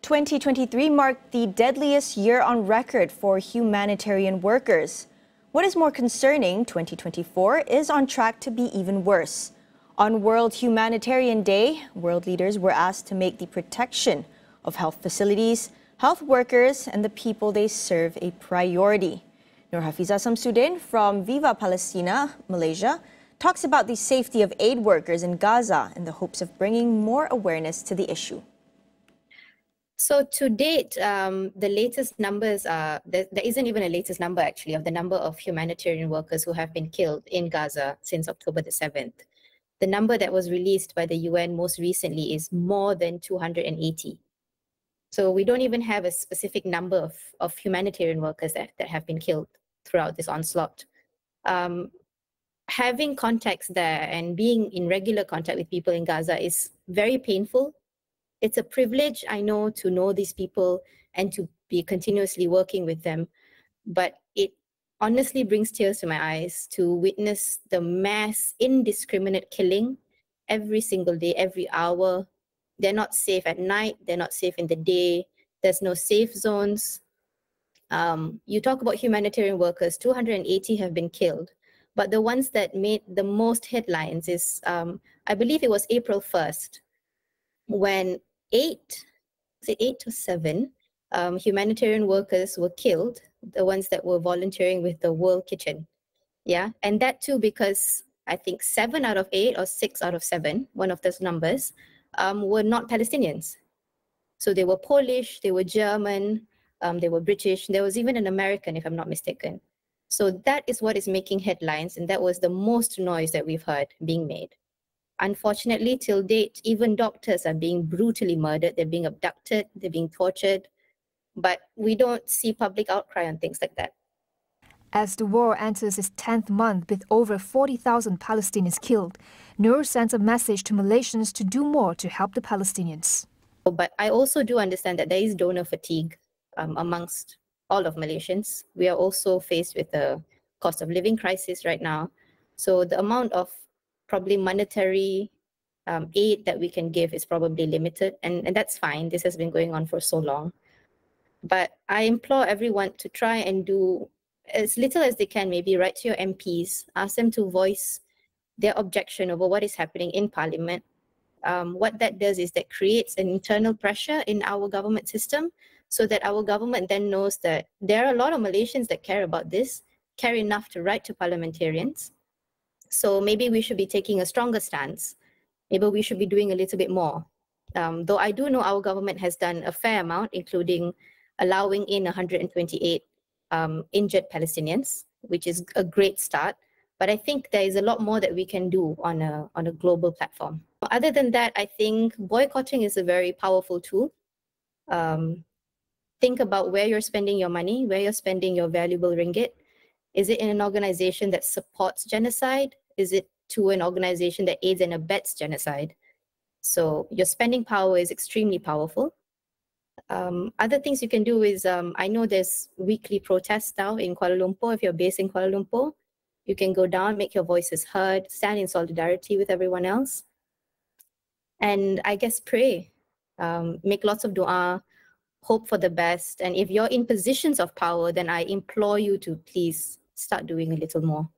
2023 marked the deadliest year on record for humanitarian workers. What is more concerning, 2024 is on track to be even worse. On World Humanitarian Day, world leaders were asked to make the protection of health facilities, health workers, and the people they serve a priority. Nur Hafizah Shamsudin from Viva Palestina Malaysia talks about the safety of aid workers in Gaza in the hopes of bringing more awareness to the issue. So to date, the latest numbers are, there isn't even a latest number actually of the number of humanitarian workers who have been killed in Gaza since October the 7th. The number that was released by the UN most recently is more than 280. So we don't even have a specific number of humanitarian workers that have been killed throughout this onslaught. Having contacts there and being in regular contact with people in Gaza is very painful. It's a privilege, I know, to know these people and to be continuously working with them. But it honestly brings tears to my eyes to witness the mass indiscriminate killing every single day, every hour. They're not safe at night. They're not safe in the day. There's no safe zones. You talk about humanitarian workers, 280 have been killed. But the ones that made the most headlines is, I believe it was April 1st, when 8 or 7 humanitarian workers were killed, the ones that were volunteering with the World Kitchen. Yeah, and that too because I think 7 out of 8 or 6 out of 7, one of those numbers, were not Palestinians. So they were Polish, they were German, they were British, there was even an American, if I'm not mistaken. So that is what is making headlines, and that was the most noise that we've heard being made. Unfortunately, till date, even doctors are being brutally murdered, they're being abducted, they're being tortured, but we don't see public outcry on things like that. As the war enters its 10th month with over 40,000 Palestinians killed, Nur sends a message to Malaysians to do more to help the Palestinians. But I also do understand that there is donor fatigue amongst all of Malaysians. We are also faced with a cost of living crisis right now. So the amount of probably monetary aid that we can give is probably limited, and that's fine. This has been going on for so long. But I implore everyone to try and do as little as they can, maybe write to your MPs, ask them to voice their objection over what is happening in Parliament. What that does is that creates an internal pressure in our government system so that our government then knows that there are a lot of Malaysians that care about this, care enough to write to parliamentarians. So maybe we should be taking a stronger stance. Maybe we should be doing a little bit more. Though I do know our government has done a fair amount, including allowing in 128 injured Palestinians, which is a great start. But I think there is a lot more that we can do on a global platform. Other than that, I think boycotting is a very powerful tool. Think about where you're spending your money, where you're spending your valuable ringgit. Is it in an organization that supports genocide? Is it to an organization that aids and abets genocide? So your spending power is extremely powerful. Other things you can do is, I know there's weekly protests now in Kuala Lumpur. If you're based in Kuala Lumpur, you can go down, make your voices heard, stand in solidarity with everyone else. And I guess pray, make lots of dua, hope for the best. And if you're in positions of power, then I implore you to please start doing a little more.